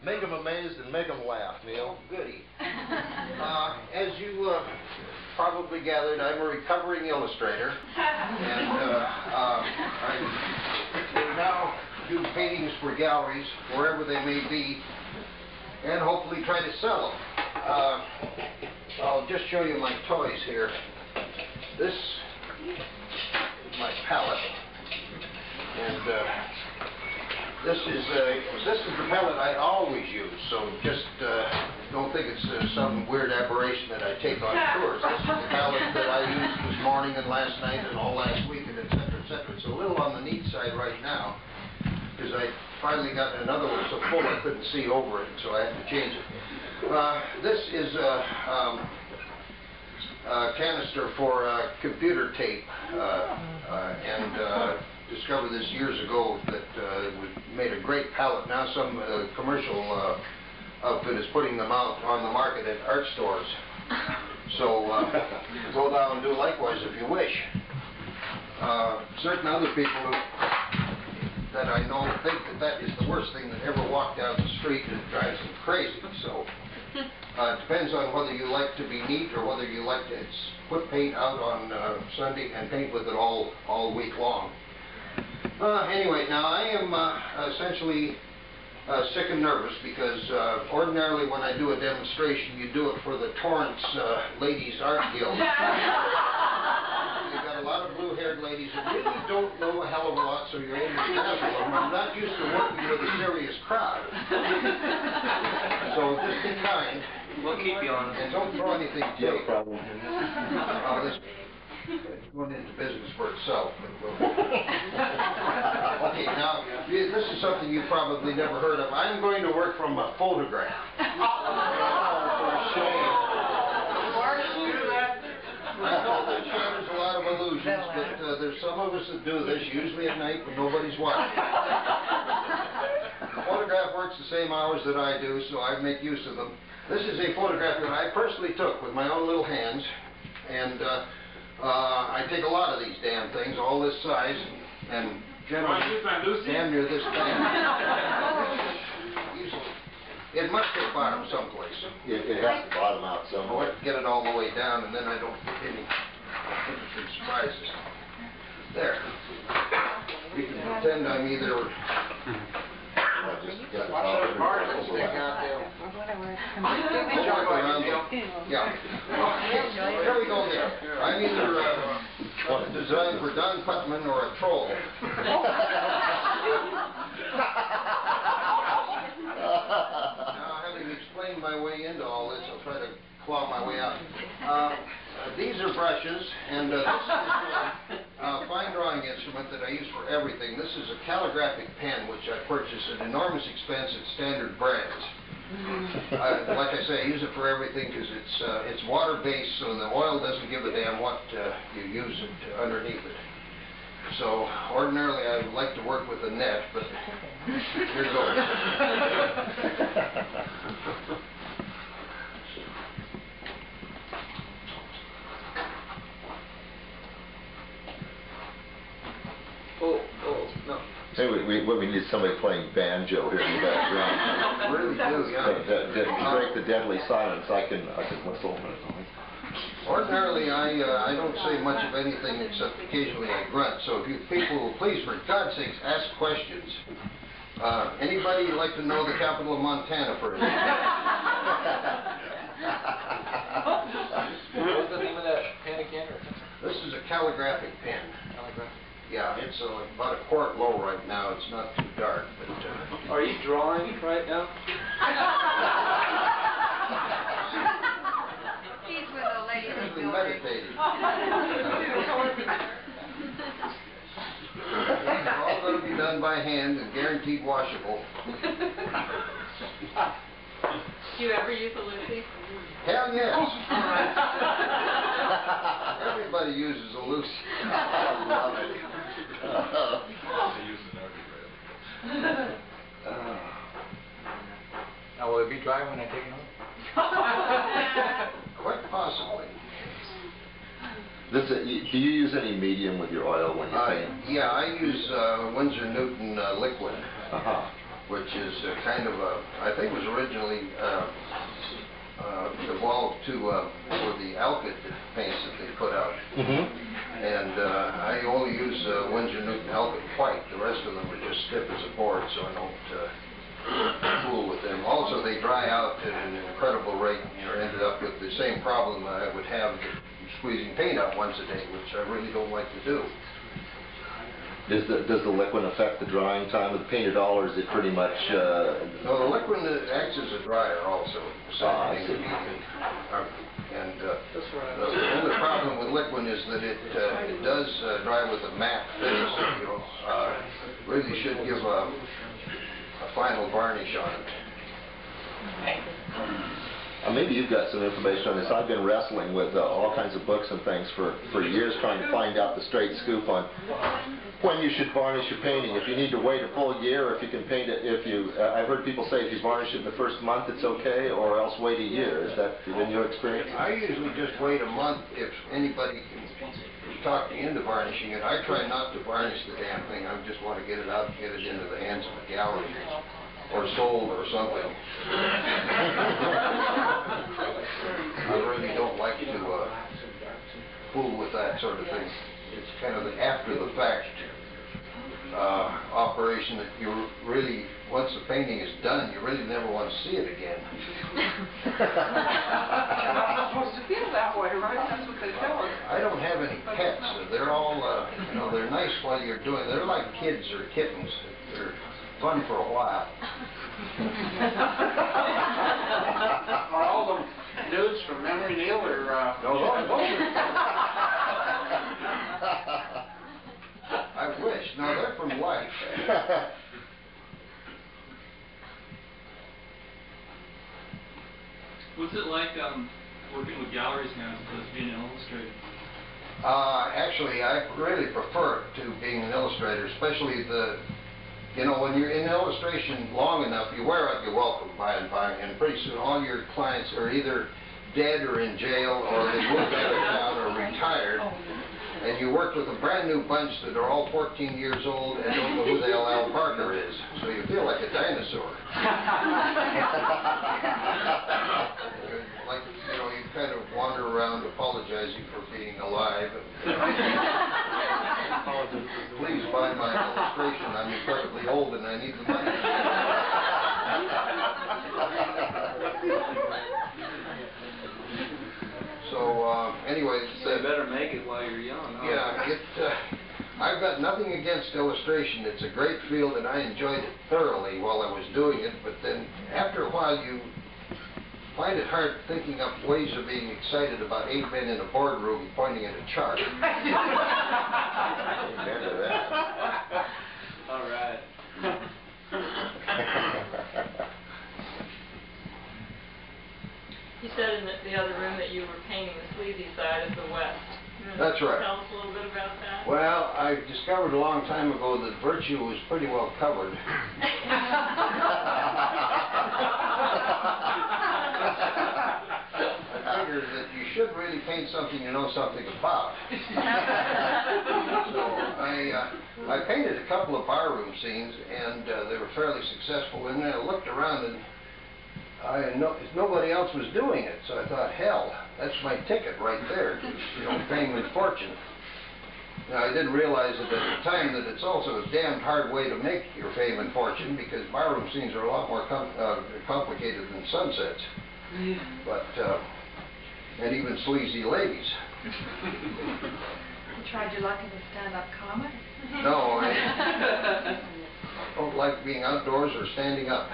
Make them amazed and make them laugh, Neil. Oh, goody. As you probably gathered, I'm a recovering illustrator, and I now do paintings for galleries, wherever they may be, and hopefully try to sell them. I'll just show you my toys here. This is my palette, and this is the palette I always use, so just don't think it's some weird aberration that I take on tours. This is the palette that I used this morning and last night and all last week, and et cetera, et cetera. It's a little on the neat side right now, because I finally got another one so full I couldn't see over it, so I had to change it. This is a canister for computer tape, and discovered this years ago that made a great palette. Now some commercial outfit is putting them out on the market at art stores. So go down and do likewise if you wish. Certain other people that I know think that that is the worst thing that ever walked down the street, and it drives them crazy. So it depends on whether you like to be neat or whether you like to put paint out on Sunday and paint with it all week long. Anyway, now I am essentially sick and nervous because ordinarily when I do a demonstration, you do it for the Torrance Ladies Art Guild. You've got a lot of blue-haired ladies who really don't know a hell of a lot, so you're able to dazzle them. I'm not used to working with a serious crowd. So just be kind. We'll keep you honest. And don't throw anything at me. No problem. It's going into business for itself. Okay, now, this is something you've probably never heard of. I'm going to work from a photograph. For shame. I know that there's a lot of illusions, but there's some of us that do this, usually at night when nobody's watching. The photograph works the same hours that I do, so I make use of them. This is a photograph that I personally took with my own little hands, and I take a lot of these damn things, all this size, and generally damn near this big. It must get bottom someplace. It has to bottom out somewhere. I'll get it all the way down, and then I don't get any interesting surprises. There. You can pretend I'm either... Yeah. Here we go there. I'm either designed for Don Putman or a troll. Now, having explained my way into all this, I'll try to claw my way out. These are brushes, and this is a fine drawing instrument that I use for everything. This is a calligraphic pen, which I purchased at enormous expense at standard brands. Like I say, I use it for everything because it's water-based, so the oil doesn't give a damn what you use it underneath it. So ordinarily I would like to work with a net, but here goes. Oh, no. Hey, we need somebody playing banjo here in the background. Really do, yeah. To break the deadly silence, I can whistle. Ordinarily, I don't say much of anything except occasionally I grunt. So if you people will please, for God's sakes, ask questions. Anybody like to know the capital of Montana, for instance? What's the name of that pen again? This is a calligraphic pen. Calligraphic. Yeah, it's about a quart low right now. It's not too dark, but... Are you drawing right now? He's with a lady that's Usually meditating. It's all going to be done by hand and guaranteed washable. Do you ever use a Lucy? Hell yes. Everybody uses a Lucy. I love it. Now, will it be dry when I take it home? Quite possibly. Do you use any medium with your oil when you paint? Yeah, I use Winsor Newton liquid. which is kind of a, I think was originally evolved to for the alkyd paints that they put out. And I only use Winsor Newton alkyd white. The rest of them are just stiff as a board, so I don't fool with them. Also, they dry out at an incredible rate, and you're ended up with the same problem I would have squeezing paint out once a day, which I really don't like to do. Does the liquid affect the drying time of the paint at all, or is it pretty much... No, the liquid acts as a dryer also. I see. And the only problem with liquid is that it does dry with a matte finish, so you really should give a final varnish on it. Maybe you've got some information on this. I've been wrestling with all kinds of books and things for years, trying to find out the straight scoop on when you should varnish your painting. If you need to wait a full year, or if you can paint it, I've heard people say if you varnish it in the first month, it's okay, or else wait a year. Is that been your experience? I usually just wait a month if anybody can talk me into varnishing it. I try not to varnish the damn thing. I just want to get it out and get it into the hands of the gallery, or sold, or something. I really don't like to fool with that sort of thing. It's kind of the after the fact operation that you really, once the painting is done, you really never want to see it again. You're not supposed to feel that way, right? That's what they tell us. I don't have any pets. They're all, they're nice while you're doing. They're like kids or kittens. They're fun for a while. Are all the nudes from memory, Neil, or No, I wish. No, they're from life. What's it like working with galleries now as opposed to being an illustrator? Actually, I really prefer it to being an illustrator, especially when you're in illustration long enough, you wear out your welcome by and by, and pretty soon all your clients are either dead or in jail, or they moved out of town or retired, and you work with a brand new bunch that are all 14 years old and don't know who the hell Al Parker is, so you feel like a dinosaur. Like, you kind of wander around apologizing for being alive. Please buy my illustration. I'm incredibly old and I need the money. So, anyway, So you better make it while you're young. Huh? yeah, I've got nothing against illustration. It's a great field and I enjoyed it thoroughly while I was doing it, but then after a while you find it hard thinking up ways of being excited about 8 men in a boardroom pointing at a chart. Remember that. All right. You said in the other room that you were painting the sleazy side of the West. That's right. Tell us a little bit about that. Well, I discovered a long time ago that virtue was pretty well covered. I figured that you should really paint something you know something about. So I painted a couple of barroom scenes, and they were fairly successful. And then I looked around, and nobody else was doing it. So I thought, hell, that's my ticket right there to fame and fortune. Now, I didn't realize at the time that it's also a damned hard way to make your fame and fortune, because barroom scenes are a lot more complicated than sunsets. But, and even sleazy ladies. You tried your luck as a stand-up comic? No, I don't like being outdoors or standing up.